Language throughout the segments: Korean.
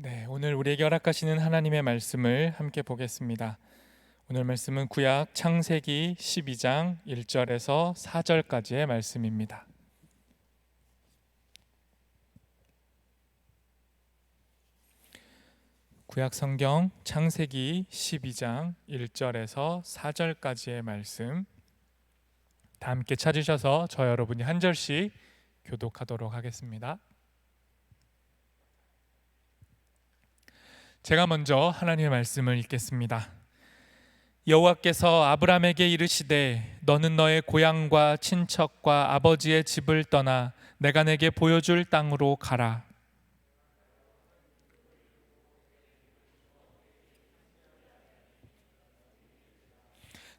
네, 오늘 우리에게 허락하시는 하나님의 말씀을 함께 보겠습니다. 오늘 말씀은 구약 창세기 12장 1절에서 4절까지의 말씀입니다. 구약 성경 창세기 12장 1절에서 4절까지의 말씀 다 함께 찾으셔서 저 여러분이 한 절씩 교독하도록 하겠습니다. 제가 먼저 하나님의 말씀을 읽겠습니다. 여호와께서 아브람에게 이르시되 너는 너의 고향과 친척과 아버지의 집을 떠나 내가 내게 보여줄 땅으로 가라.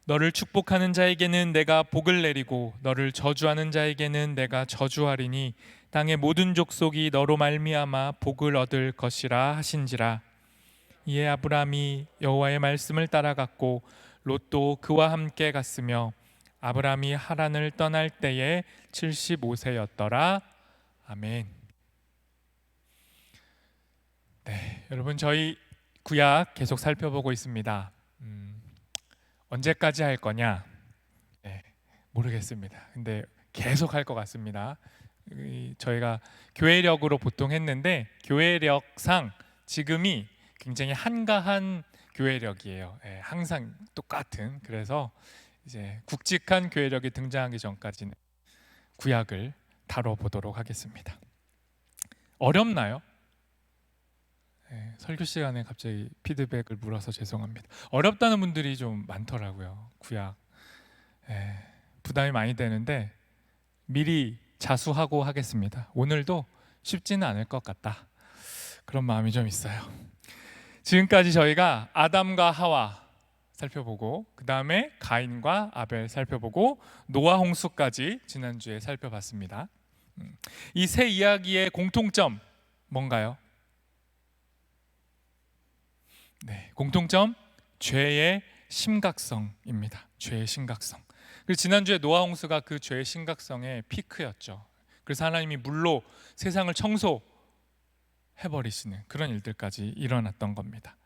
너를 축복하는 자에게는 내가 복을 내리고 너를 저주하는 자에게는 내가 저주하리니 땅의 모든 족속이 너로 말미암아 복을 얻을 것이라 하신지라. 이에 아브람이 여호와의 말씀을 따라갔고 롯도 그와 함께 갔으며 아브람이 하란을 떠날 때에 75세였더라. 아멘. 네, 여러분 저희 구약 계속 살펴보고 있습니다. 언제까지 할 거냐? 네, 모르겠습니다. 근데 계속 할 것 같습니다. 저희가 교회력으로 보통 했는데 교회력상 지금이 굉장히 한가한 교회력이에요. 항상 똑같은. 그래서 이제 굵직한 교회력이 등장하기 전까지는 구약을 다뤄보도록 하겠습니다. 어렵나요? 설교 시간에 갑자기 피드백을 물어서 죄송합니다. 어렵다는 분들이 좀 많더라고요. 구약 부담이 많이 되는데 미리 자수하고 하겠습니다. 오늘도 쉽지는 않을 것 같다, 그런 마음이 좀 있어요. 지금까지 저희가 아담과 하와 살펴보고 그 다음에 가인과 아벨 살펴보고 노아 홍수까지 지난주에 살펴봤습니다. 이 세 이야기의 공통점 뭔가요? 네, 공통점 죄의 심각성입니다. 죄의 심각성. 그리고 지난주에 노아 홍수가 그 죄의 심각성의 피크였죠. 그래서 하나님이 물로 세상을 청소해버리시는 그런 일들까지 일어났던 겁니다.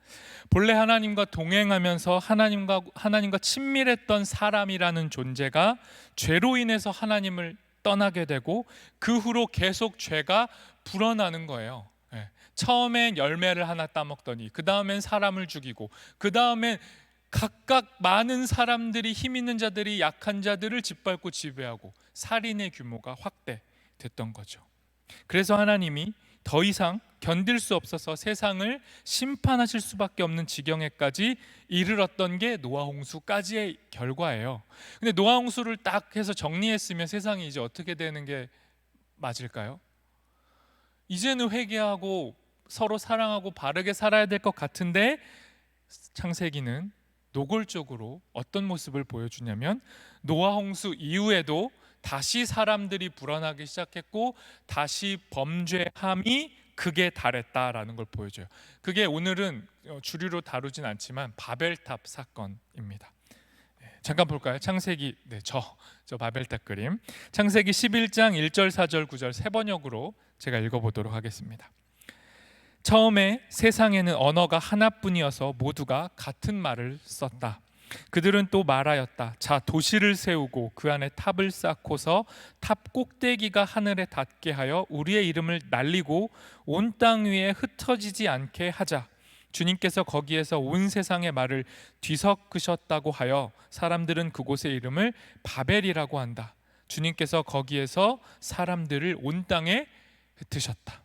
본래 하나님과 동행하면서 하나님과 친밀했던 사람이라는 존재가 죄로 인해서 하나님을 떠나게 되고 그 후로 계속 죄가 불어나는 거예요. 처음엔 열매를 하나 따먹더니 그 다음엔 사람을 죽이고 그 다음엔 각각 많은 사람들이, 힘 있는 자들이 약한 자들을 짓밟고 지배하고 살인의 규모가 확대됐던 거죠. 그래서 하나님이 더 이상 견딜 수 없어서 세상을 심판하실 수밖에 없는 지경에까지 이르렀던 게 노아 홍수까지의 결과예요. 근데 노아 홍수를 딱 해서 정리했으면 세상이 이제 어떻게 되는 게 맞을까요? 이제는 회개하고 서로 사랑하고 바르게 살아야 될 것 같은데 창세기는 노골적으로 어떤 모습을 보여주냐면 노아 홍수 이후에도 다시 사람들이 불어나기 시작했고 다시 범죄함이 극에 달했다라는 걸 보여줘요. 그게 오늘은 주류로 다루진 않지만 바벨탑 사건입니다. 잠깐 볼까요? 창세기, 저 바벨탑 그림. 창세기 11장 1절 4절 9절 세 번역으로 제가 읽어보도록 하겠습니다. 처음에 세상에는 언어가 하나뿐이어서 모두가 같은 말을 썼다. 그들은 또 말하였다. 자, 도시를 세우고 그 안에 탑을 쌓고서 탑 꼭대기가 하늘에 닿게 하여 우리의 이름을 날리고 온 땅 위에 흩어지지 않게 하자. 주님께서 거기에서 온 세상의 말을 뒤섞으셨다고 하여 사람들은 그곳의 이름을 바벨이라고 한다. 주님께서 거기에서 사람들을 온 땅에 흩으셨다.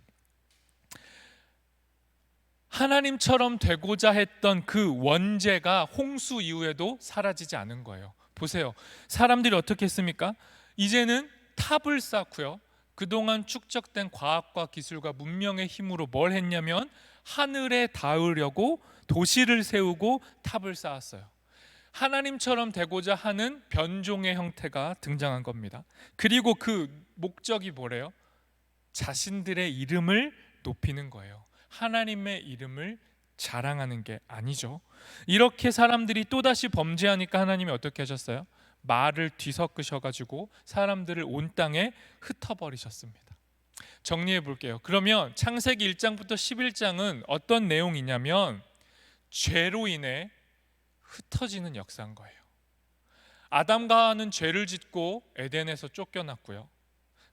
하나님처럼 되고자 했던 그 원죄가 홍수 이후에도 사라지지 않은 거예요. 보세요. 사람들이 어떻게 했습니까? 이제는 탑을 쌓고요. 그동안 축적된 과학과 기술과 문명의 힘으로 뭘 했냐면 하늘에 닿으려고 도시를 세우고 탑을 쌓았어요. 하나님처럼 되고자 하는 변종의 형태가 등장한 겁니다. 그리고 그 목적이 뭐래요? 자신들의 이름을 높이는 거예요. 하나님의 이름을 자랑하는 게 아니죠. 이렇게 사람들이 또다시 범죄하니까 하나님이 어떻게 하셨어요? 말을 뒤섞으셔가지고 사람들을 온 땅에 흩어버리셨습니다. 정리해 볼게요. 그러면 창세기 1장부터 11장은 어떤 내용이냐면 죄로 인해 흩어지는 역사인 거예요. 아담과 하와는 죄를 짓고 에덴에서 쫓겨났고요.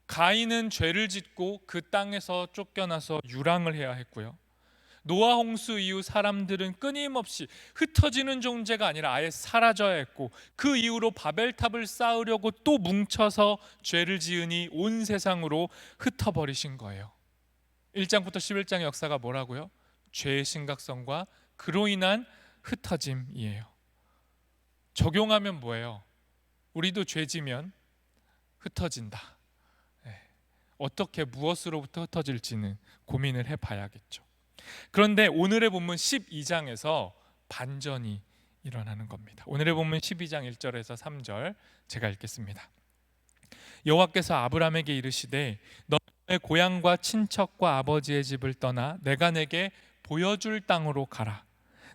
가인은 죄를 짓고 그 땅에서 쫓겨나서 유랑을 해야 했고요. 노아 홍수 이후 사람들은 끊임없이 흩어지는 존재가 아니라 아예 사라져야 했고, 그 이후로 바벨탑을 쌓으려고 또 뭉쳐서 죄를 지으니 온 세상으로 흩어버리신 거예요. 1장부터 11장의 역사가 뭐라고요? 죄의 심각성과 그로 인한 흩어짐이에요. 적용하면 뭐예요? 우리도 죄 지면 흩어진다. 어떻게 무엇으로부터 흩어질지는 고민을 해봐야겠죠. 그런데 오늘의 본문 12장에서 반전이 일어나는 겁니다. 오늘의 본문 12장 1절에서 3절 제가 읽겠습니다. 여호와께서 아브라함에게 이르시되 너의 고향과 친척과 아버지의 집을 떠나 내가 내게 보여줄 땅으로 가라.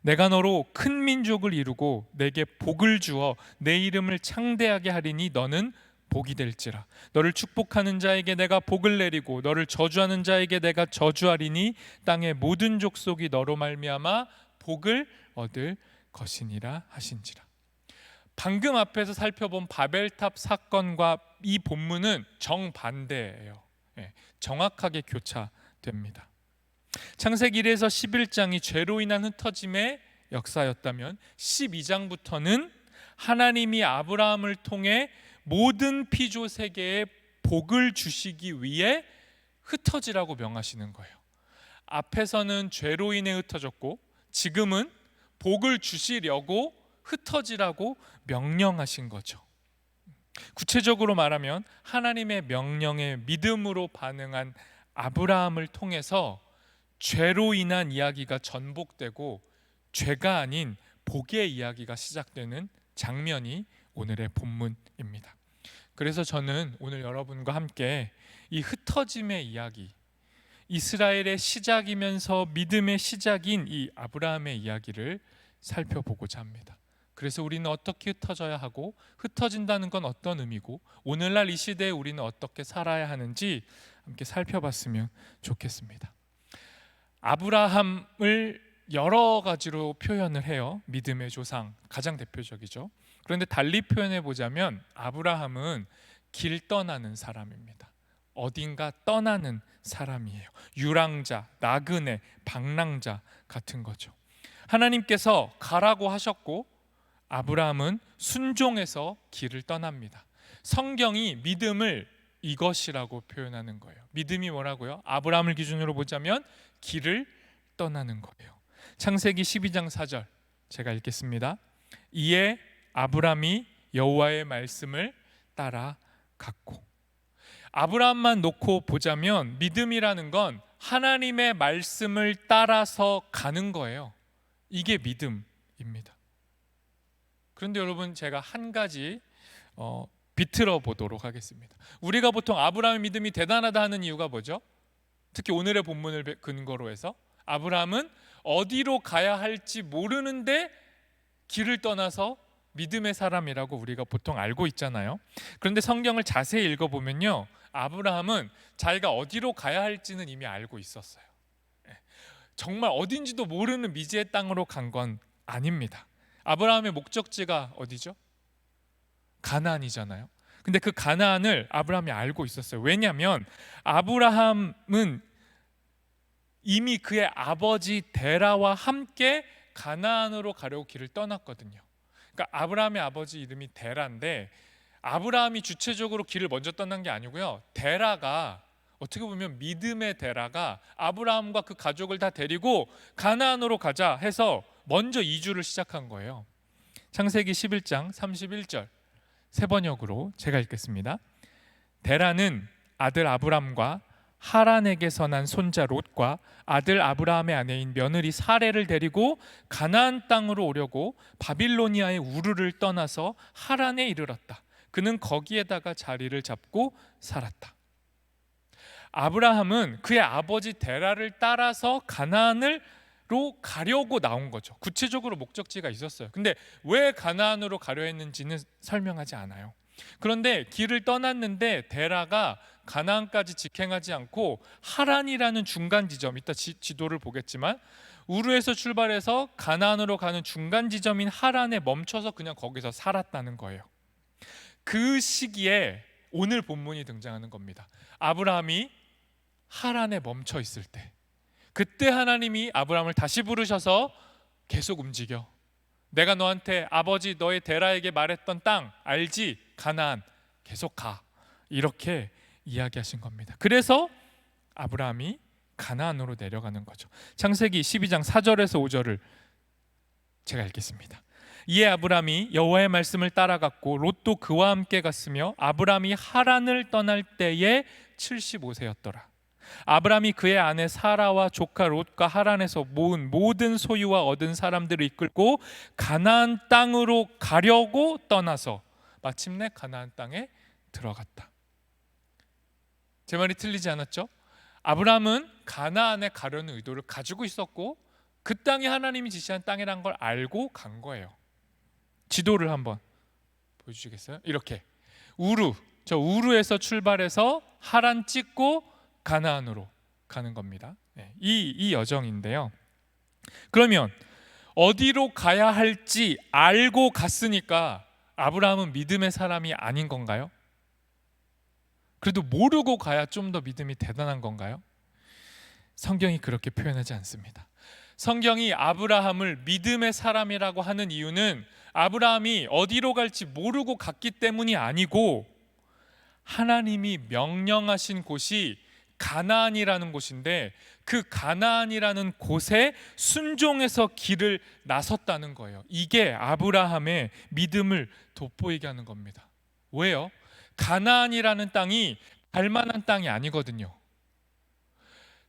내가 너로 큰 민족을 이루고 내게 복을 주어 내 이름을 창대하게 하리니 너는 복이 될지라. 너를 축복하는 자에게 내가 복을 내리고 너를 저주하는 자에게 내가 저주하리니 땅의 모든 족속이 너로 말미암아 복을 얻을 것이니라 하신지라. 방금 앞에서 살펴본 바벨탑 사건과 이 본문은 정반대예요. 정확하게 교차됩니다. 창세기 1에서 11장이 죄로 인한 흩어짐의 역사였다면 12장부터는 하나님이 아브라함을 통해 모든 피조 세계에 복을 주시기 위해 흩어지라고 명하시는 거예요. 앞에서는 죄로 인해 흩어졌고 지금은 복을 주시려고 흩어지라고 명령하신 거죠. 구체적으로 말하면 하나님의 명령에 믿음으로 반응한 아브라함을 통해서 죄로 인한 이야기가 전복되고 죄가 아닌 복의 이야기가 시작되는 장면이 오늘의 본문입니다. 그래서 저는 오늘 여러분과 함께 이 흩어짐의 이야기, 이스라엘의 시작이면서 믿음의 시작인 이 아브라함의 이야기를 살펴보고자 합니다. 그래서 우리는 어떻게 흩어져야 하고 흩어진다는 건 어떤 의미고 오늘날 이 시대에 우리는 어떻게 살아야 하는지 함께 살펴봤으면 좋겠습니다. 아브라함을 여러 가지로 표현을 해요. 믿음의 조상, 가장 대표적이죠. 그런데 달리 표현해 보자면 아브라함은 길 떠나는 사람입니다. 어딘가 떠나는 사람이에요. 유랑자, 나그네, 방랑자 같은 거죠. 하나님께서 가라고 하셨고 아브라함은 순종해서 길을 떠납니다. 성경이 믿음을 이것이라고 표현하는 거예요. 믿음이 뭐라고요? 아브라함을 기준으로 보자면 길을 떠나는 거예요. 창세기 12장 4절 제가 읽겠습니다. 이에 아브라함이 여호와의 말씀을 따라갔고. 아브라함만 놓고 보자면 믿음이라는 건 하나님의 말씀을 따라서 가는 거예요. 이게 믿음입니다. 그런데 여러분, 제가 한 가지 비틀어 보도록 하겠습니다. 우리가 보통 아브라함의 믿음이 대단하다 하는 이유가 뭐죠? 특히 오늘의 본문을 근거로 해서 아브라함은 어디로 가야 할지 모르는데 길을 떠나서 믿음의 사람이라고 우리가 보통 알고 있잖아요. 그런데 성경을 자세히 읽어보면요, 아브라함은 자기가 어디로 가야 할지는 이미 알고 있었어요. 정말 어딘지도 모르는 미지의 땅으로 간 건 아닙니다. 아브라함의 목적지가 어디죠? 가나안이잖아요. 근데 그 가나안을 아브라함이 알고 있었어요. 왜냐하면 아브라함은 이미 그의 아버지 데라와 함께 가나안으로 가려고 길을 떠났거든요. 그러니까 아브라함의 아버지 이름이 데라인데 아브라함이 주체적으로 길을 먼저 떠난 게 아니고요, 데라가, 어떻게 보면 믿음의 데라가 아브라함과 그 가족을 다 데리고 가나안으로 가자 해서 먼저 이주를 시작한 거예요. 창세기 11장 31절 세 번역으로 제가 읽겠습니다. 데라는 아들 아브람과 하란에게서 난 손자 롯과 아들 아브라함의 아내인 며느리 사레를 데리고 가나안 땅으로 오려고 바빌로니아의 우르를 떠나서 하란에 이르렀다. 그는 거기에다가 자리를 잡고 살았다. 아브라함은 그의 아버지 데라를 따라서 가나안으로 가려고 나온 거죠. 구체적으로 목적지가 있었어요. 근데 왜 가나안으로 가려 했는지는 설명하지 않아요. 그런데 길을 떠났는데 데라가 가나안까지 직행하지 않고 하란이라는 중간 지점, 이따 지도를 보겠지만 우르에서 출발해서 가나안으로 가는 중간 지점인 하란에 멈춰서 그냥 거기서 살았다는 거예요. 그 시기에 오늘 본문이 등장하는 겁니다. 아브라함이 하란에 멈춰 있을 때, 그때 하나님이 아브라함을 다시 부르셔서 계속 움직여. 내가 너한테 아버지 너의 데라에게 말했던 땅 알지? 가나안 계속 가. 이렇게 이야기하신 겁니다. 그래서 아브라함이 가나안으로 내려가는 거죠. 창세기 12장 4절에서 5절을 제가 읽겠습니다. 이에 아브라함이 여호와의 말씀을 따라갔고 롯도 그와 함께 갔으며 아브라함이 하란을 떠날 때에 75세였더라. 아브라함이 그의 아내 사라와 조카 롯과 하란에서 모은 모든 소유와 얻은 사람들을 이끌고 가나안 땅으로 가려고 떠나서 마침내 가나안 땅에 들어갔다. 제 말이 틀리지 않았죠? 아브라함은 가나안에 가려는 의도를 가지고 있었고 그 땅이 하나님이 지시한 땅이란 걸 알고 간 거예요. 지도를 한번 보여주시겠어요? 이렇게 우르에서 출발해서 하란 찍고 가나안으로 가는 겁니다. 이 여정인데요. 그러면 어디로 가야 할지 알고 갔으니까 아브라함은 믿음의 사람이 아닌 건가요? 그래도 모르고 가야 좀 더 믿음이 대단한 건가요? 성경이 그렇게 표현하지 않습니다. 성경이 아브라함을 믿음의 사람이라고 하는 이유는 아브라함이 어디로 갈지 모르고 갔기 때문이 아니고 하나님이 명령하신 곳이 가나안이라는 곳인데 그 가나안이라는 곳에 순종해서 길을 나섰다는 거예요. 이게 아브라함의 믿음을 돋보이게 하는 겁니다. 왜요? 가나안이라는 땅이 갈 만한 땅이 아니거든요.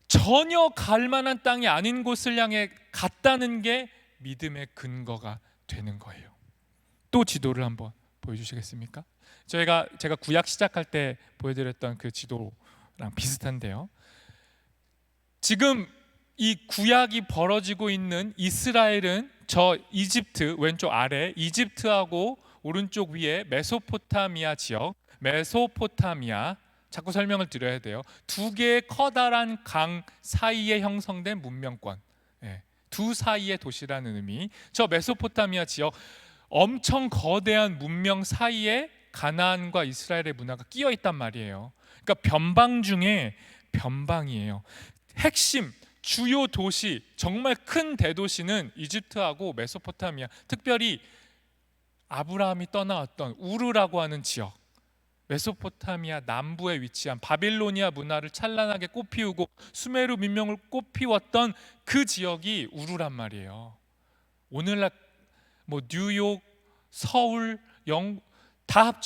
전혀 갈 만한 땅이 아닌 곳을 향해 갔다는 게 믿음의 근거가 되는 거예요. 또 지도를 한번 보여주시겠습니까? 제가 구약 시작할 때 보여드렸던 그 지도랑 비슷한데요. 지금 이 구약이 벌어지고 있는 이스라엘은 저 이집트 왼쪽 아래 이집트하고 오른쪽 위에 메소포타미아 지역, 메소포타미아 자꾸 설명을 드려야 돼요. 두 개의 커다란 강 사이에 형성된 문명권, 두 사이의 도시라는 의미. 저 메소포타미아 지역 엄청 거대한 문명 사이에 가나안과 이스라엘의 문화가 끼어 있단 말이에요. 그러니까 변방 중에 변방이에요. 핵심 주요 도시, 정말 큰 대도시는 이집트하고 메소포타미아, 특별히 아브라함이 떠나왔던 우르라고 하는 지역, 메소포타미아 남부에 위치한 바빌로니아 문화를 찬란하게 꽃피우고 수메르 민명을 꽃피웠던 그 지역이 우르란 말이에요. 오늘날 뉴욕, 서울,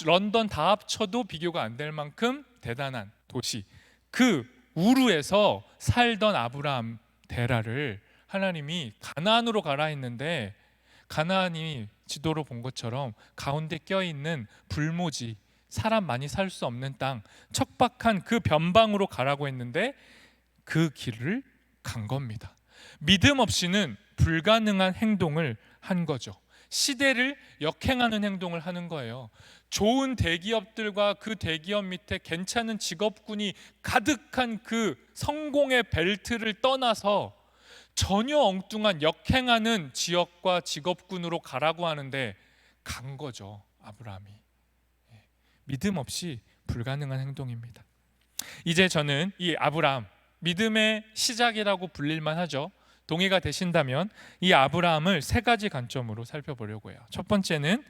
런던 다 합쳐도 비교가 안 될 만큼 대단한 도시, 그 우르에서 살던 아브라함 데라를 하나님이 가나안으로 가라 했는데 가나안이 지도로 본 것처럼 가운데 껴있는 불모지, 사람 많이 살 수 없는 땅, 척박한 그 변방으로 가라고 했는데 그 길을 간 겁니다. 믿음 없이는 불가능한 행동을 한 거죠. 시대를 역행하는 행동을 하는 거예요. 좋은 대기업들과 그 대기업 밑에 괜찮은 직업군이 가득한 그 성공의 벨트를 떠나서 전혀 엉뚱한 역행하는 지역과 직업군으로 가라고 하는데 간 거죠. 아브라함이. 믿음 없이 불가능한 행동입니다. 이제 저는 이 아브라함, 믿음의 시작이라고 불릴만 하죠. 동의가 되신다면 이 아브라함을 세 가지 관점으로 살펴보려고 해요. 첫 번째는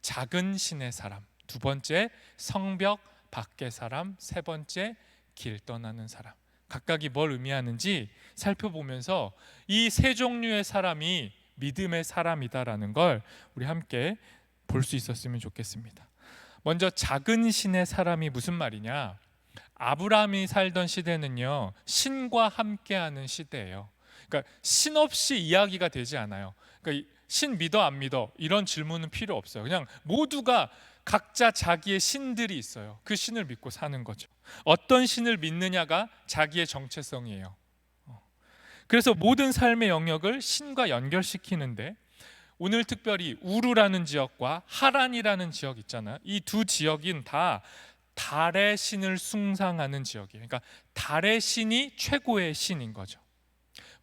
작은 신의 사람, 두 번째 성벽 밖의 사람, 세 번째 길 떠나는 사람. 각각이 뭘 의미하는지 살펴보면서 이 세 종류의 사람이 믿음의 사람이다라는 걸 우리 함께 볼 수 있었으면 좋겠습니다. 먼저 작은 신의 사람이 무슨 말이냐? 아브라함이 살던 시대는요, 신과 함께하는 시대예요. 그러니까 신 없이 이야기가 되지 않아요. 그러니까 신 믿어 안 믿어 이런 질문은 필요 없어요. 그냥 모두가 각자 자기의 신들이 있어요. 그 신을 믿고 사는 거죠. 어떤 신을 믿느냐가 자기의 정체성이에요. 그래서 모든 삶의 영역을 신과 연결시키는데 오늘 특별히 우르라는 지역과 하란이라는 지역 있잖아요. 이 두 지역은 다 달의 신을 숭상하는 지역이에요. 그러니까 달의 신이 최고의 신인 거죠.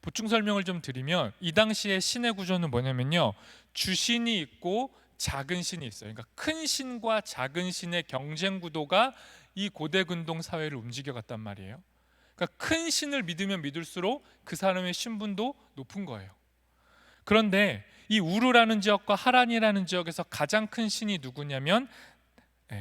보충 설명을 좀 드리면 이 당시의 신의 구조는 뭐냐면요, 주신이 있고 작은 신이 있어요. 그러니까 큰 신과 작은 신의 경쟁 구도가 이 고대 근동 사회를 움직여갔단 말이에요. 그러니까 큰 신을 믿으면 믿을수록 그 사람의 신분도 높은 거예요. 그런데 이 우르라는 지역과 하란이라는 지역에서 가장 큰 신이 누구냐면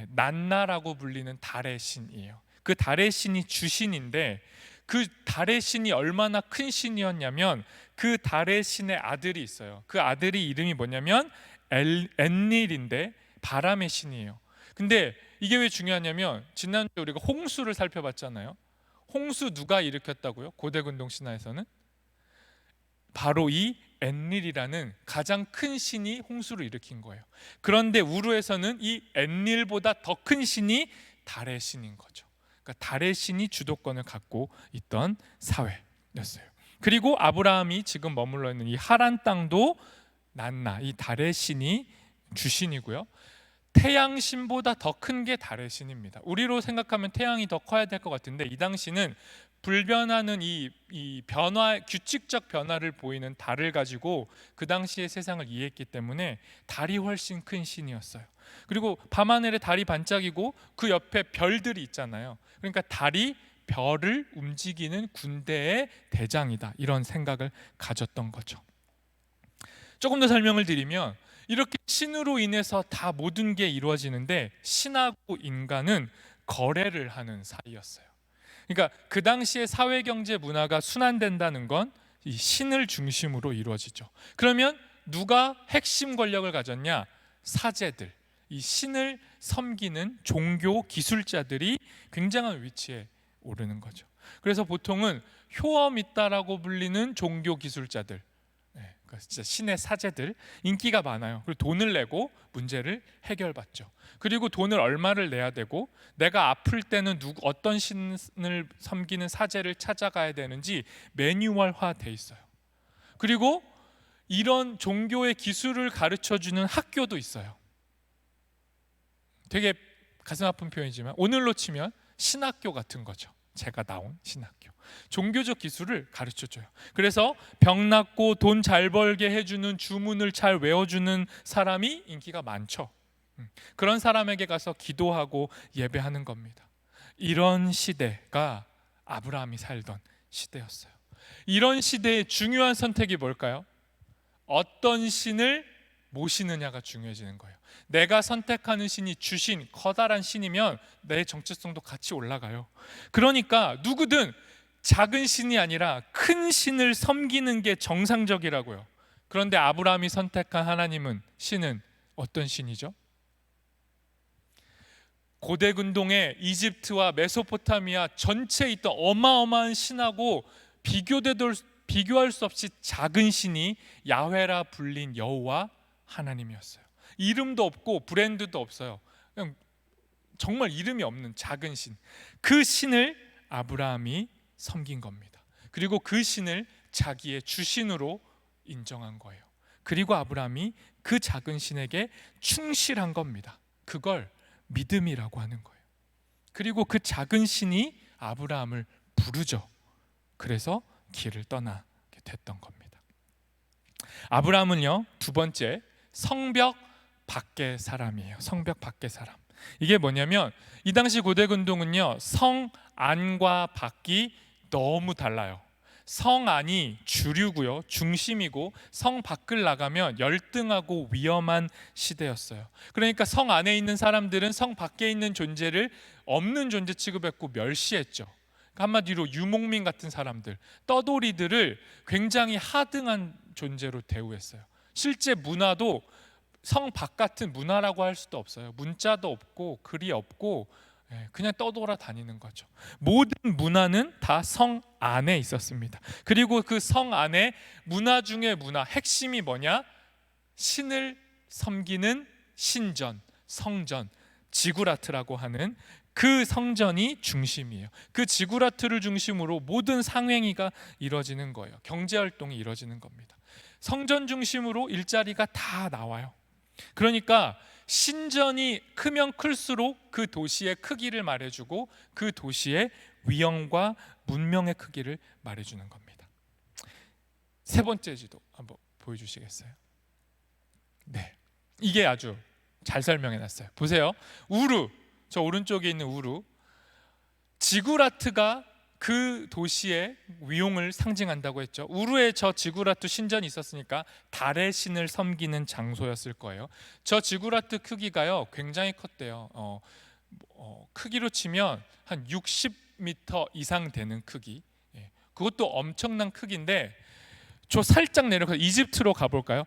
난나라고 불리는 달의 신이에요. 그 달의 신이 주신인데, 그 달의 신이 얼마나 큰 신이었냐면 그 달의 신의 아들이 있어요. 그 아들이 이름이 뭐냐면 엔닐인데 바람의 신이에요. 근데 이게 왜 중요하냐면 지난주에 우리가 홍수를 살펴봤잖아요. 홍수 누가 일으켰다고요? 고대 근동 신화에서는 바로 이 엔닐이라는 가장 큰 신이 홍수를 일으킨 거예요. 그런데 우르에서는 이 엔닐보다 더 큰 신이 달의 신인 거죠. 그러니까 달의 신이 주도권을 갖고 있던 사회였어요. 그리고 아브라함이 지금 머물러 있는 이 하란 땅도 난나, 이 달의 신이 주신이고요. 태양 신보다 더 큰 게 달의 신입니다. 우리로 생각하면 태양이 더 커야 될 것 같은데 이 당시는 불변하는 이 변화, 규칙적 변화를 보이는 달을 가지고 그 당시의 세상을 이해했기 때문에 달이 훨씬 큰 신이었어요. 그리고 밤하늘에 달이 반짝이고 그 옆에 별들이 있잖아요. 그러니까 달이 별을 움직이는 군대의 대장이다, 이런 생각을 가졌던 거죠. 조금 더 설명을 드리면 이렇게 신으로 인해서 다 모든 게 이루어지는데 신하고 인간은 거래를 하는 사이였어요. 그러니까 그 당시의 사회 경제 문화가 순환된다는 건 이 신을 중심으로 이루어지죠. 그러면 누가 핵심 권력을 가졌냐? 사제들, 이 신을 섬기는 종교 기술자들이 굉장한 위치에 오르는 거죠. 그래서 보통은 효엄 있다라고 불리는 종교 기술자들, 진짜 신의 사제들, 인기가 많아요. 그리고 돈을 내고 문제를 해결받죠. 그리고 돈을 얼마를 내야 되고 내가 아플 때는 어떤 신을 섬기는 사제를 찾아가야 되는지 매뉴얼화 돼 있어요. 그리고 이런 종교의 기술을 가르쳐주는 학교도 있어요. 되게 가슴 아픈 표현이지만 오늘로 치면 신학교 같은 거죠. 제가 나온 신학교. 종교적 기술을 가르쳐줘요. 그래서 병 낫고 돈 잘 벌게 해주는 주문을 잘 외워주는 사람이 인기가 많죠. 그런 사람에게 가서 기도하고 예배하는 겁니다. 이런 시대가 아브라함이 살던 시대였어요. 이런 시대의 중요한 선택이 뭘까요? 어떤 신을 모시느냐가 중요해지는 거예요. 내가 선택하는 신이 주신 커다란 신이면 내 정체성도 같이 올라가요. 그러니까 누구든 작은 신이 아니라 큰 신을 섬기는 게 정상적이라고요. 그런데 아브라함이 선택한 하나님은, 신은 어떤 신이죠? 고대 근동의 이집트와 메소포타미아 전체에 있던 어마어마한 신하고 비교할 수 없이 작은 신이 야훼라 불린 여호와 하나님이었어요. 이름도 없고 브랜드도 없어요. 그냥 정말 이름이 없는 작은 신. 그 신을 아브라함이 섬긴 겁니다. 그리고 그 신을 자기의 주신으로 인정한 거예요. 그리고 아브라함이 그 작은 신에게 충실한 겁니다. 그걸 믿음이라고 하는 거예요. 그리고 그 작은 신이 아브라함을 부르죠. 그래서 길을 떠나게 됐던 겁니다. 아브라함은요, 두 번째, 성벽 밖의 사람이에요. 성벽 밖의 사람. 이게 뭐냐면 이 당시 고대 근동은요, 성 안과 밖이 너무 달라요. 성 안이 주류고요, 중심이고 성 밖을 나가면 열등하고 위험한 시대였어요. 그러니까 성 안에 있는 사람들은 성 밖에 있는 존재를 없는 존재 취급했고 멸시했죠. 한마디로 유목민 같은 사람들, 떠돌이들을 굉장히 하등한 존재로 대우했어요. 실제 문화도 성 바깥은 문화라고 할 수도 없어요. 문자도 없고 글이 없고 그냥 떠돌아 다니는 거죠. 모든 문화는 다 성 안에 있었습니다. 그리고 그 성 안에 문화 중에 문화, 핵심이 뭐냐? 신을 섬기는 신전, 성전, 지구라트라고 하는 그 성전이 중심이에요. 그 지구라트를 중심으로 모든 상행위가 이루어지는 거예요. 경제활동이 이루어지는 겁니다. 성전 중심으로 일자리가 다 나와요. 그러니까 신전이 크면 클수록 그 도시의 크기를 말해주고 그 도시의 위엄과 문명의 크기를 말해주는 겁니다. 세 번째 지도 한번 보여주시겠어요? 네, 이게 아주 잘 설명해놨어요. 보세요. 우루, 저 오른쪽에 있는 우루, 지구라트가 그 도시의 위용을 상징한다고 했죠. 우루에 저 지구라트 신전이 있었으니까 달의 신을 섬기는 장소였을 거예요. 저 지구라트 크기가요 굉장히 컸대요. 크기로 치면 한 60m 이상 되는 크기. 그것도 엄청난 크기인데, 저 살짝 내려가서 이집트로 가볼까요?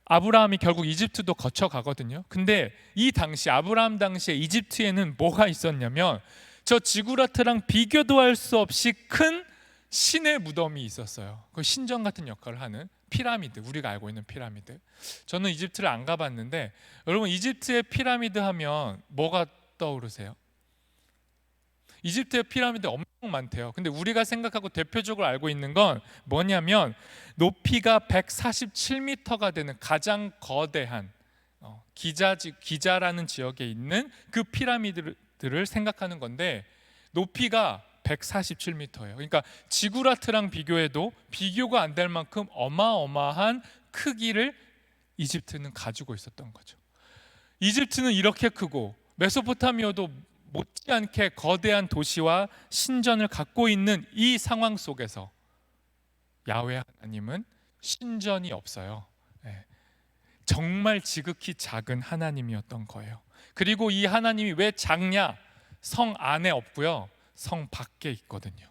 아브라함이 결국 이집트도 거쳐 가거든요. 근데 이 당시 아브라함 당시에 이집트에는 뭐가 있었냐면 저 지구라트랑 비교도 할 수 없이 큰 신의 무덤이 있었어요. 그 신전 같은 역할을 하는 피라미드, 우리가 알고 있는 피라미드. 저는 이집트를 안 가봤는데 여러분, 이집트의 피라미드 하면 뭐가 떠오르세요? 이집트의 피라미드 엄청 많대요. 근데 우리가 생각하고 대표적으로 알고 있는 건 뭐냐면 높이가 147m가 되는 가장 거대한 기자라는 지역에 있는 그 피라미드를 생각하는 건데, 높이가 147m예요. 그러니까 지구라트랑 비교해도 비교가 안 될 만큼 어마어마한 크기를 이집트는 가지고 있었던 거죠. 이집트는 이렇게 크고 메소포타미아도 못지않게 거대한 도시와 신전을 갖고 있는 이 상황 속에서 야훼 하나님은 신전이 없어요. 정말 지극히 작은 하나님이었던 거예요. 그리고 이 하나님이 왜 작냐? 성 안에 없고요, 성 밖에 있거든요.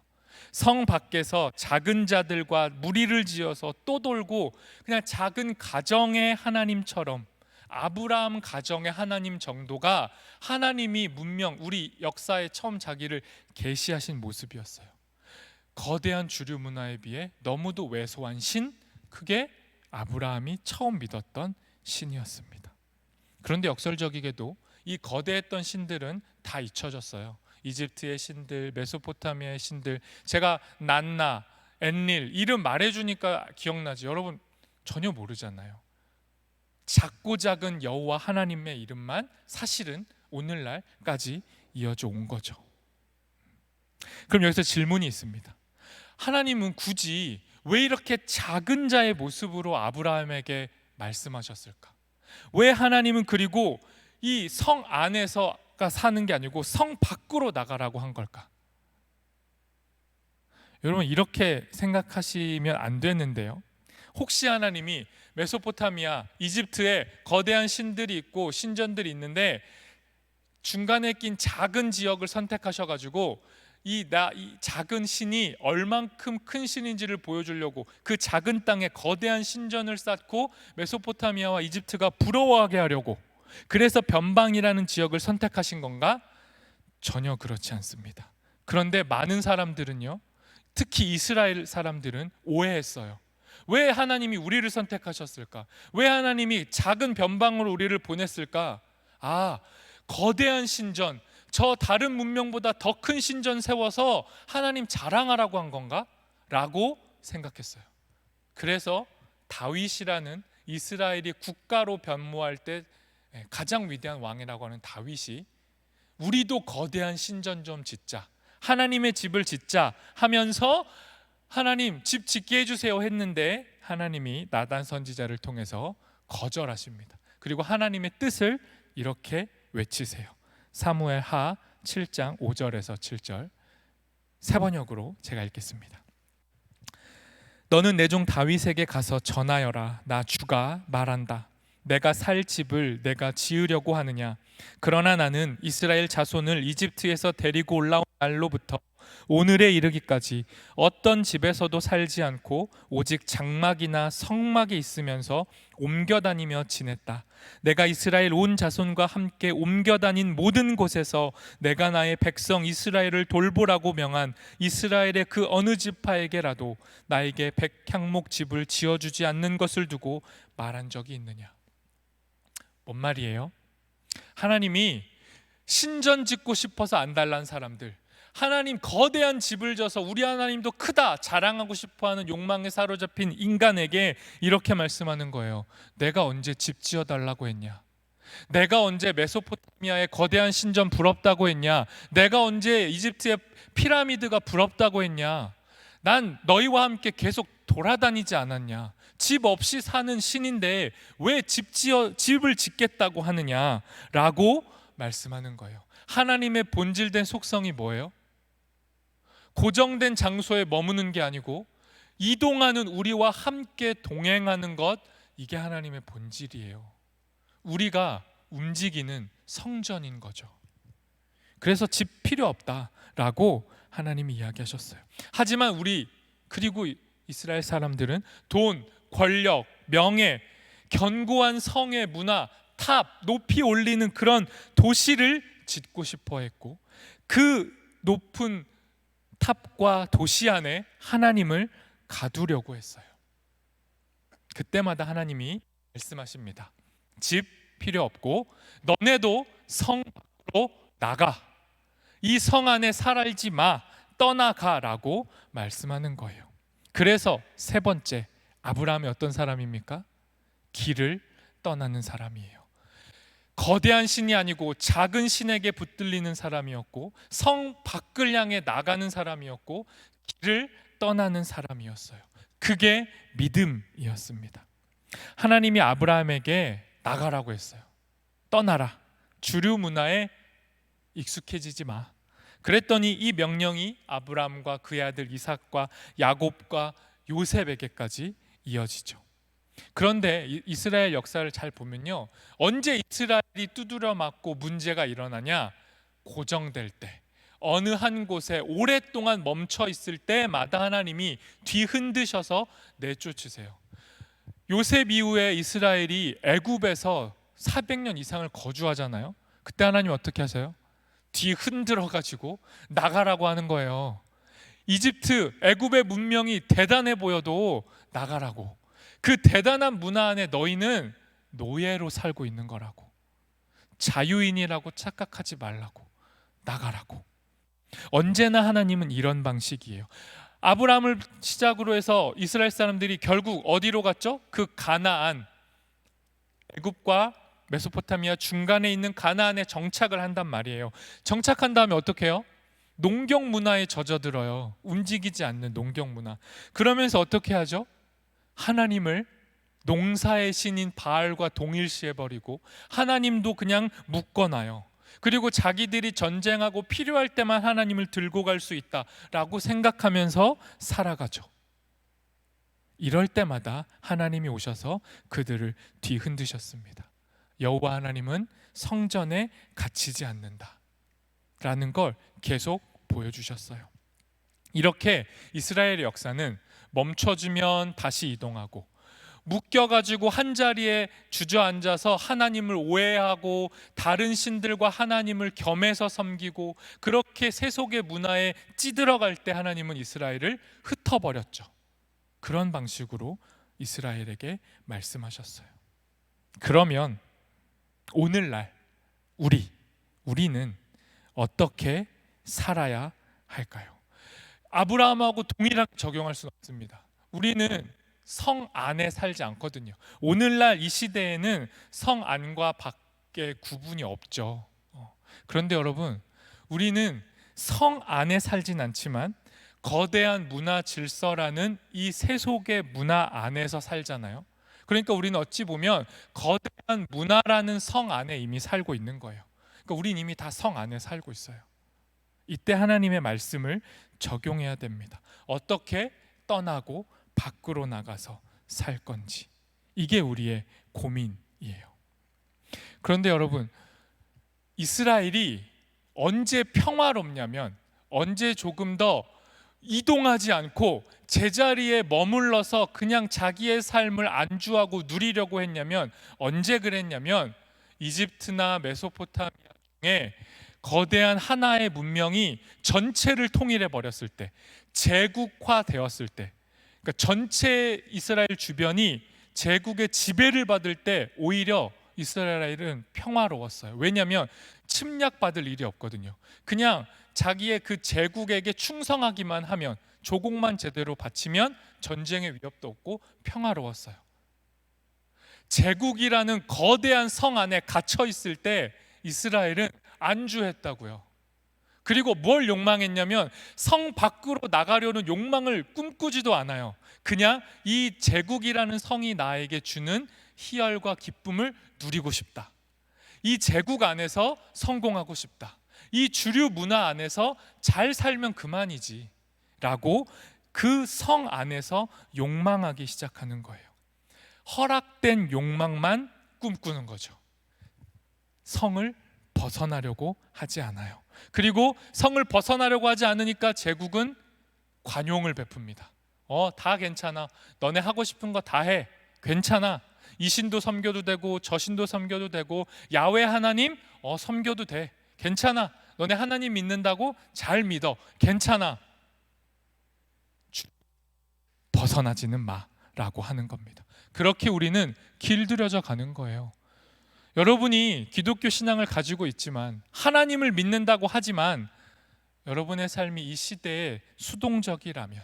성 밖에서 작은 자들과 무리를 지어서 또 돌고 그냥 작은 가정의 하나님처럼, 아브라함 가정의 하나님 정도가 하나님이 문명, 우리 역사에 처음 자기를 계시하신 모습이었어요. 거대한 주류 문화에 비해 너무도 왜소한 신, 그게 아브라함이 처음 믿었던 신이었습니다. 그런데 역설적이게도 이 거대했던 신들은 다 잊혀졌어요. 이집트의 신들, 메소포타미아의 신들, 제가 난나, 엔릴 이름 말해주니까 기억나지? 여러분 전혀 모르잖아요. 작고 작은 여호와 하나님의 이름만 사실은 오늘날까지 이어져 온 거죠. 그럼 여기서 질문이 있습니다. 하나님은 굳이 왜 이렇게 작은 자의 모습으로 아브라함에게 말씀하셨을까? 왜 하나님은 그리고 이 성 안에서가 사는 게 아니고 성 밖으로 나가라고 한 걸까? 여러분 이렇게 생각하시면 안 되는데요. 혹시 하나님이 메소포타미아, 이집트에 거대한 신들이 있고 신전들이 있는데 중간에 낀 작은 지역을 선택하셔가지고 이 작은 신이 얼만큼 큰 신인지를 보여주려고 그 작은 땅에 거대한 신전을 쌓고 메소포타미아와 이집트가 부러워하게 하려고, 그래서 변방이라는 지역을 선택하신 건가? 전혀 그렇지 않습니다. 그런데 많은 사람들은요, 특히 이스라엘 사람들은 오해했어요. 왜 하나님이 우리를 선택하셨을까? 왜 하나님이 작은 변방으로 우리를 보냈을까? 거대한 신전, 저 다른 문명보다 더 큰 신전 세워서 하나님 자랑하라고 한 건가? 라고 생각했어요. 그래서 다윗이라는 이스라엘이 국가로 변모할 때 가장 위대한 왕이라고 하는 다윗이 우리도 거대한 신전 좀 짓자, 하나님의 집을 짓자 하면서 하나님 집 짓게 해주세요 했는데 하나님이 나단 선지자를 통해서 거절하십니다. 그리고 하나님의 뜻을 이렇게 외치세요. 사무엘 하 7장 5절에서 7절 세 번역으로 제가 읽겠습니다. 너는 내 종 다윗에게 가서 전하여라. 나 주가 말한다. 내가 살 집을 내가 지으려고 하느냐? 그러나 나는 이스라엘 자손을 이집트에서 데리고 올라온 날로부터 오늘에 이르기까지 어떤 집에서도 살지 않고 오직 장막이나 성막이 있으면서 옮겨 다니며 지냈다. 내가 이스라엘 온 자손과 함께 옮겨 다닌 모든 곳에서 내가 나의 백성 이스라엘을 돌보라고 명한 이스라엘의 그 어느 지파에게라도 나에게 백향목 집을 지어주지 않는 것을 두고 말한 적이 있느냐? 뭔 말이에요? 하나님이 신전 짓고 싶어서 안달난 사람들, 하나님 거대한 집을 져서 우리 하나님도 크다 자랑하고 싶어하는 욕망에 사로잡힌 인간에게 이렇게 말씀하는 거예요. 내가 언제 집 지어달라고 했냐? 내가 언제 메소포타미아의 거대한 신전 부럽다고 했냐? 내가 언제 이집트의 피라미드가 부럽다고 했냐? 난 너희와 함께 계속 돌아다니지 않았냐? 집 없이 사는 신인데 왜 집을 짓겠다고 하느냐라고 말씀하는 거예요. 하나님의 본질된 속성이 뭐예요? 고정된 장소에 머무는 게 아니고 이동하는 우리와 함께 동행하는 것, 이게 하나님의 본질이에요. 우리가 움직이는 성전인 거죠. 그래서 집 필요 없다라고 하나님이 이야기하셨어요. 하지만 우리 그리고 이스라엘 사람들은 돈, 권력, 명예, 견고한 성의 문화, 탑, 높이 올리는 그런 도시를 짓고 싶어 했고, 그 높은 탑과 도시 안에 하나님을 가두려고 했어요. 그때마다 하나님이 말씀하십니다. 집 필요 없고 너네도 성 밖으로 나가, 이 성 안에 살지 마, 떠나가라고 말씀하는 거예요. 그래서 세 번째, 아브라함이 어떤 사람입니까? 길을 떠나는 사람이에요. 거대한 신이 아니고 작은 신에게 붙들리는 사람이었고, 성 밖을 향해 나가는 사람이었고, 길을 떠나는 사람이었어요. 그게 믿음이었습니다. 하나님이 아브라함에게 나가라고 했어요. 떠나라. 주류 문화에 익숙해지지 마. 그랬더니 이 명령이 아브라함과 그의 아들 이삭과 야곱과 요셉에게까지 이어지죠. 그런데 이스라엘 역사를 잘 보면요, 언제 이스라엘이 두드려 맞고 문제가 일어나냐? 고정될 때, 어느 한 곳에 오랫동안 멈춰 있을 때마다 하나님이 뒤흔드셔서 내쫓으세요. 요셉 이후에 이스라엘이 애굽에서 400년 이상을 거주하잖아요. 그때 하나님 어떻게 하세요? 뒤흔들어 가지고 나가라고 하는 거예요. 이집트, 애굽의 문명이 대단해 보여도 나가라고. 그 대단한 문화 안에 너희는 노예로 살고 있는 거라고. 자유인이라고 착각하지 말라고. 나가라고. 언제나 하나님은 이런 방식이에요. 아브라함을 시작으로 해서 이스라엘 사람들이 결국 어디로 갔죠? 그 가나안, 애굽과 메소포타미아 중간에 있는 가나안에 정착을 한단 말이에요. 정착한 다음에 어떻게 해요? 농경 문화에 젖어들어요. 움직이지 않는 농경 문화. 그러면서 어떻게 하죠? 하나님을 농사의 신인 바알과 동일시해버리고 하나님도 그냥 묶어놔요. 그리고 자기들이 전쟁하고 필요할 때만 하나님을 들고 갈 수 있다라고 생각하면서 살아가죠. 이럴 때마다 하나님이 오셔서 그들을 뒤흔드셨습니다. 여호와 하나님은 성전에 갇히지 않는다라는 걸 계속 보여주셨어요. 이렇게 이스라엘의 역사는 멈춰주면 다시 이동하고, 묶여가지고 한 자리에 주저앉아서 하나님을 오해하고 다른 신들과 하나님을 겸해서 섬기고, 그렇게 세속의 문화에 찌들어갈 때 하나님은 이스라엘을 흩어버렸죠. 그런 방식으로 이스라엘에게 말씀하셨어요. 그러면 오늘날 우리는 어떻게 살아야 할까요? 아브라함하고 동일하게 적용할 수는 없습니다. 우리는 성 안에 살지 않거든요. 오늘날 이 시대에는 성 안과 밖의 구분이 없죠. 그런데 여러분, 우리는 성 안에 살진 않지만 거대한 문화 질서라는 이 세속의 문화 안에서 살잖아요. 그러니까 우리는 어찌 보면 거대한 문화라는 성 안에 이미 살고 있는 거예요. 그러니까 우리는 이미 다 성 안에 살고 있어요. 이때 하나님의 말씀을 적용해야 됩니다. 어떻게 떠나고 밖으로 나가서 살 건지, 이게 우리의 고민이에요. 그런데 여러분, 이스라엘이 언제 평화롭냐면, 언제 조금 더 이동하지 않고 제자리에 머물러서 그냥 자기의 삶을 안주하고 누리려고 했냐면, 언제 그랬냐면 이집트나 메소포타미아 중에 거대한 하나의 문명이 전체를 통일해 버렸을 때, 제국화 되었을 때, 그러니까 전체 이스라엘 주변이 제국의 지배를 받을 때, 오히려 이스라엘은 평화로웠어요. 왜냐하면 침략받을 일이 없거든요. 그냥 자기의 그 제국에게 충성하기만 하면, 조공만 제대로 바치면 전쟁의 위협도 없고 평화로웠어요. 제국이라는 거대한 성 안에 갇혀 있을 때 이스라엘은 안주했다고요. 그리고 뭘 욕망했냐면 성 밖으로 나가려는 욕망을 꿈꾸지도 않아요. 그냥 이 제국이라는 성이 나에게 주는 희열과 기쁨을 누리고 싶다. 이 제국 안에서 성공하고 싶다. 이 주류 문화 안에서 잘 살면 그만이지 라고 그 성 안에서 욕망하기 시작하는 거예요. 허락된 욕망만 꿈꾸는 거죠. 성을 벗어나려고 하지 않아요. 그리고 성을 벗어나려고 하지 않으니까 제국은 관용을 베풉니다. 다 괜찮아. 너네 하고 싶은 거 다 해. 괜찮아. 이 신도 섬겨도 되고 저 신도 섬겨도 되고 야훼 하나님 섬겨도 돼. 괜찮아. 너네 하나님 믿는다고 잘 믿어. 괜찮아. 벗어나지는 마라고 하는 겁니다. 그렇게 우리는 길들여져 가는 거예요. 여러분이 기독교 신앙을 가지고 있지만, 하나님을 믿는다고 하지만 여러분의 삶이 이 시대에 수동적이라면,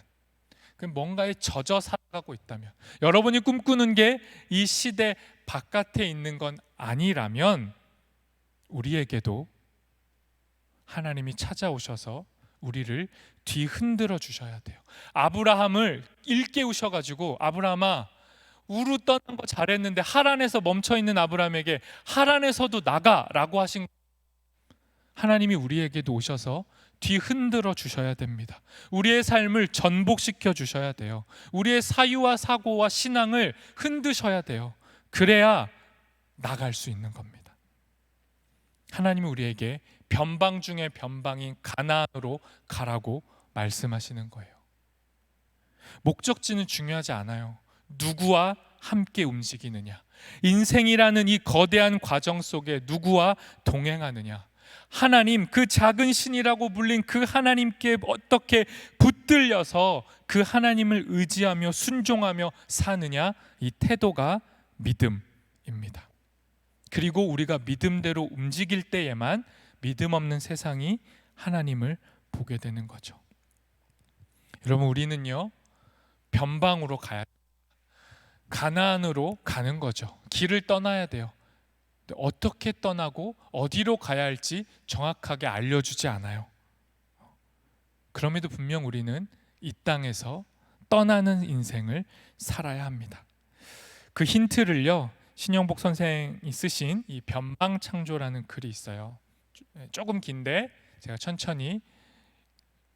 뭔가에 젖어 살아가고 있다면, 여러분이 꿈꾸는 게 이 시대 바깥에 있는 건 아니라면 우리에게도 하나님이 찾아오셔서 우리를 뒤흔들어 주셔야 돼요. 아브라함을 일깨우셔가지고, 아브라함아, 우르 떠난 거 잘했는데 하란에서 멈춰있는 아브라함에게 하란에서도 나가라고 하신, 하나님이 우리에게도 오셔서 뒤흔들어 주셔야 됩니다. 우리의 삶을 전복시켜 주셔야 돼요. 우리의 사유와 사고와 신앙을 흔드셔야 돼요. 그래야 나갈 수 있는 겁니다. 하나님이 우리에게 변방 중에 변방인 가나안으로 가라고 말씀하시는 거예요. 목적지는 중요하지 않아요. 누구와 함께 움직이느냐, 인생이라는 이 거대한 과정 속에 누구와 동행하느냐, 하나님, 그 작은 신이라고 불린 그 하나님께 어떻게 붙들려서 그 하나님을 의지하며 순종하며 사느냐, 이 태도가 믿음입니다. 그리고 우리가 믿음대로 움직일 때에만 믿음 없는 세상이 하나님을 보게 되는 거죠. 여러분, 우리는요 변방으로 가야, 가나안으로 가는 거죠. 길을 떠나야 돼요. 어떻게 떠나고 어디로 가야 할지 정확하게 알려주지 않아요. 그럼에도 분명 우리는 이 땅에서 떠나는 인생을 살아야 합니다. 그 힌트를요, 신영복 선생이 쓰신 이 변방창조라는 글이 있어요. 조금 긴데 제가 천천히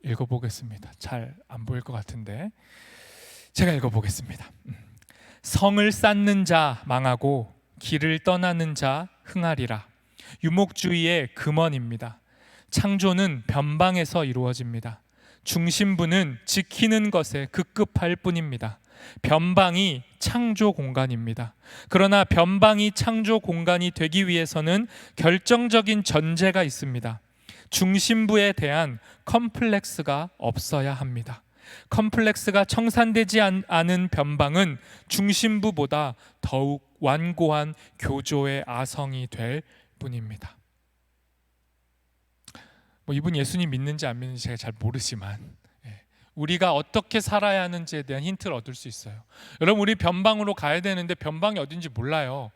읽어보겠습니다. 잘 안 보일 것 같은데 제가 읽어보겠습니다. 성을 쌓는 자 망하고 길을 떠나는 자 흥하리라. 유목주의의 금원입니다. 창조는 변방에서 이루어집니다. 중심부는 지키는 것에 급급할 뿐입니다. 변방이 창조 공간입니다. 그러나 변방이 창조 공간이 되기 위해서는 결정적인 전제가 있습니다. 중심부에 대한 컴플렉스가 없어야 합니다. 컴플렉스가 청산되지 않은 변방은 중심부보다 더욱 완고한 교조의 아성이 될 뿐입니다. 이분 예수님 믿는지 안 믿는지 제가 잘 모르지만 우리가 어떻게 살아야 하는지에 대한 힌트를 얻을 수 있어요. 여러분, 우리 변방으로 가야 되는데 변방이 어딘지 몰라요.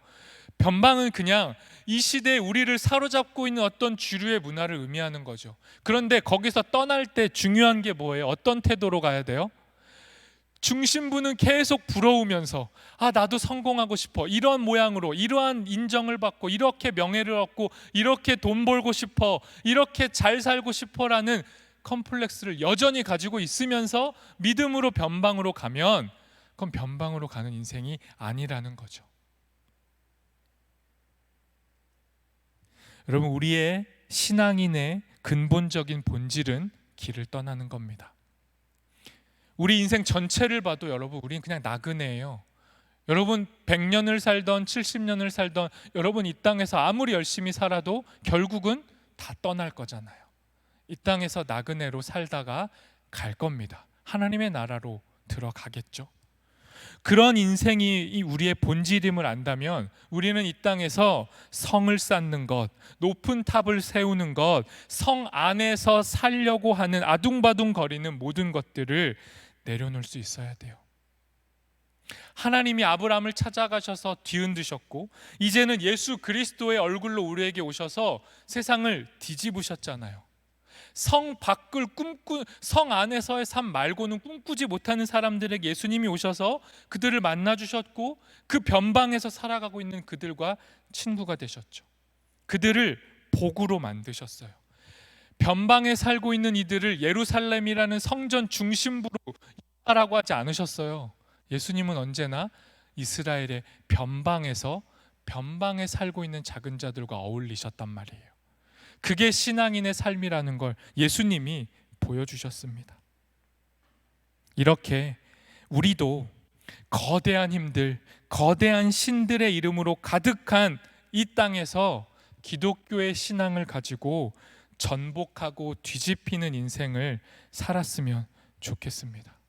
변방은 그냥 이 시대에 우리를 사로잡고 있는 어떤 주류의 문화를 의미하는 거죠. 그런데 거기서 떠날 때 중요한 게 뭐예요? 어떤 태도로 가야 돼요? 중심부는 계속 부러우면서 나도 성공하고 싶어, 이런 모양으로, 이러한 인정을 받고, 이렇게 명예를 얻고, 이렇게 돈 벌고 싶어, 이렇게 잘 살고 싶어라는 컴플렉스를 여전히 가지고 있으면서 믿음으로 변방으로 가면 그건 변방으로 가는 인생이 아니라는 거죠. 여러분, 우리의 신앙인의 근본적인 본질은 길을 떠나는 겁니다. 우리 인생 전체를 봐도 여러분, 우리는 그냥 나그네예요. 여러분 100년을 살던 70년을 살던 여러분, 이 땅에서 아무리 열심히 살아도 결국은 다 떠날 거잖아요. 이 땅에서 나그네로 살다가 갈 겁니다. 하나님의 나라로 들어가겠죠. 그런 인생이 우리의 본질임을 안다면 우리는 이 땅에서 성을 쌓는 것, 높은 탑을 세우는 것, 성 안에서 살려고 하는 아둥바둥 거리는 모든 것들을 내려놓을 수 있어야 돼요. 하나님이 아브라함을 찾아가셔서 뒤흔드셨고 이제는 예수 그리스도의 얼굴로 우리에게 오셔서 세상을 뒤집으셨잖아요. 성 안에서의 삶 말고는 꿈꾸지 못하는 사람들에게 예수님이 오셔서 그들을 만나 주셨고 그 변방에서 살아가고 있는 그들과 친구가 되셨죠. 그들을 복으로 만드셨어요. 변방에 살고 있는 이들을 예루살렘이라는 성전 중심부로 라고 하지 않으셨어요. 예수님은 언제나 이스라엘의 변방에 살고 있는 작은 자들과 어울리셨단 말이에요. 그게 신앙인의 삶이라는 걸 예수님이 보여주셨습니다. 이렇게 우리도 거대한 힘들, 거대한 신들의 이름으로 가득한 이 땅에서 기독교의 신앙을 가지고 전복하고 뒤집히는 인생을 살았으면 좋겠습니다.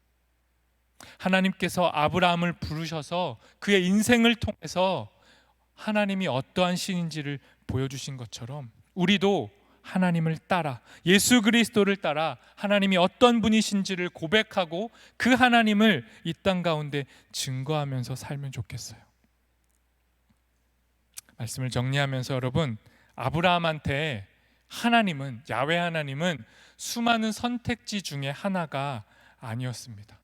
하나님께서 아브라함을 부르셔서 그의 인생을 통해서 하나님이 어떠한 신인지를 보여주신 것처럼 우리도 하나님을 따라 예수 그리스도를 따라 하나님이 어떤 분이신지를 고백하고 그 하나님을 이 땅 가운데 증거하면서 살면 좋겠어요. 말씀을 정리하면서 여러분, 아브라함한테 야훼 하나님은 수많은 선택지 중에 하나가 아니었습니다.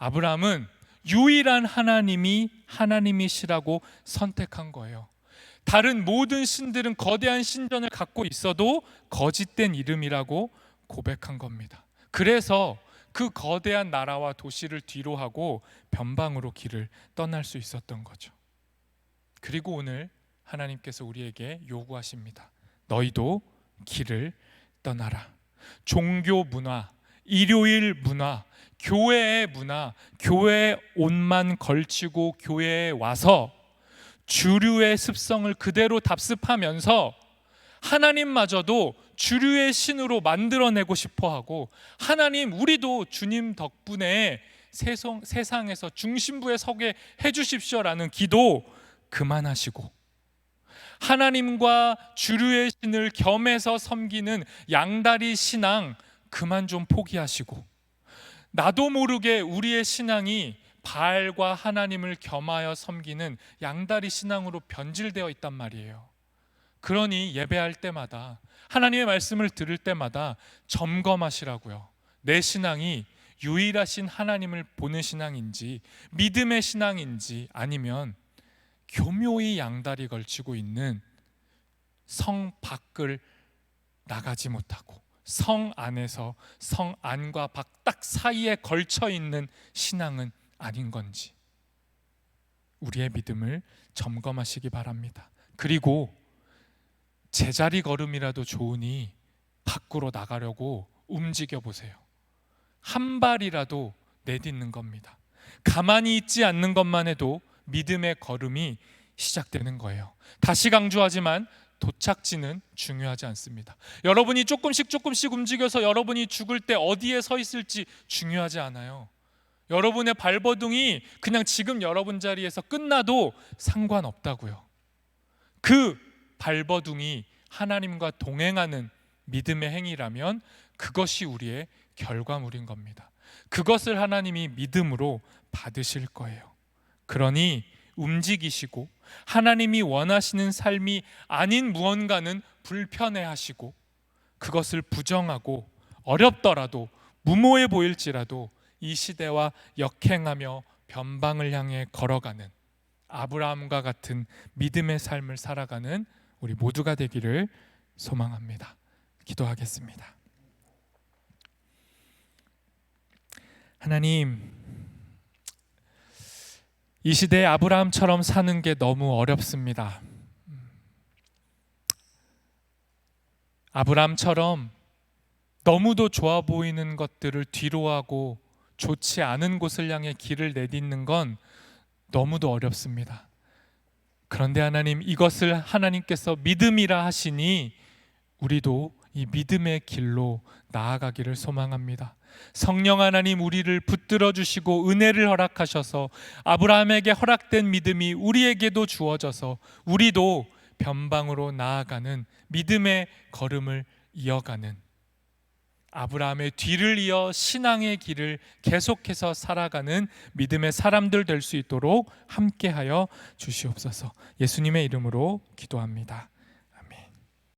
아브라함은 유일한 하나님이 하나님이시라고 선택한 거예요. 다른 모든 신들은 거대한 신전을 갖고 있어도 거짓된 이름이라고 고백한 겁니다. 그래서 그 거대한 나라와 도시를 뒤로하고 변방으로 길을 떠날 수 있었던 거죠. 그리고 오늘 하나님께서 우리에게 요구하십니다. 너희도 길을 떠나라. 종교 문화, 일요일 문화, 교회의 문화, 교회의 옷만 걸치고 교회에 와서 주류의 습성을 그대로 답습하면서 하나님마저도 주류의 신으로 만들어내고 싶어하고 하나님 우리도 주님 덕분에 세상에서 중심부에 서게 해주십시오라는 기도 그만하시고 하나님과 주류의 신을 겸해서 섬기는 양다리 신앙 그만 좀 포기하시고 나도 모르게 우리의 신앙이 바알과 하나님을 겸하여 섬기는 양다리 신앙으로 변질되어 있단 말이에요. 그러니 예배할 때마다 하나님의 말씀을 들을 때마다 점검하시라고요. 내 신앙이 유일하신 하나님을 보는 신앙인지 믿음의 신앙인지 아니면 교묘히 양다리 걸치고 있는 성 밖을 나가지 못하고 성 안에서 성 안과 밖 딱 사이에 걸쳐 있는 신앙은 아닌 건지 우리의 믿음을 점검하시기 바랍니다. 그리고 제자리 걸음이라도 좋으니 밖으로 나가려고 움직여 보세요. 한 발이라도 내딛는 겁니다. 가만히 있지 않는 것만 해도 믿음의 걸음이 시작되는 거예요. 다시 강조하지만 도착지는 중요하지 않습니다. 여러분이 조금씩 움직여서 여러분이 죽을 때 어디에 서 있을지 중요하지 않아요. 여러분의 발버둥이 그냥 지금 여러분 자리에서 끝나도 상관없다고요. 그 발버둥이 하나님과 동행하는 믿음의 행위라면 그것이 우리의 결과물인 겁니다. 그것을 하나님이 믿음으로 받으실 거예요. 그러니 움직이시고 하나님이 원하시는 삶이 아닌 무언가는 불편해하시고 그것을 부정하고 어렵더라도 무모해 보일지라도 이 시대와 역행하며 변방을 향해 걸어가는 아브라함과 같은 믿음의 삶을 살아가는 우리 모두가 되기를 소망합니다. 기도하겠습니다. 하나님, 이 시대에 아브라함처럼 사는 게 너무 어렵습니다. 아브라함처럼 너무도 좋아 보이는 것들을 뒤로하고 좋지 않은 곳을 향해 길을 내딛는 건 너무도 어렵습니다. 그런데 하나님, 이것을 하나님께서 믿음이라 하시니 우리도 이 믿음의 길로 나아가기를 소망합니다. 성령 하나님 우리를 붙들어 주시고 은혜를 허락하셔서 아브라함에게 허락된 믿음이 우리에게도 주어져서 우리도 변방으로 나아가는 믿음의 걸음을 이어가는, 아브라함의 뒤를 이어 신앙의 길을 계속해서 살아가는 믿음의 사람들 될 수 있도록 함께하여 주시옵소서. 예수님의 이름으로 기도합니다.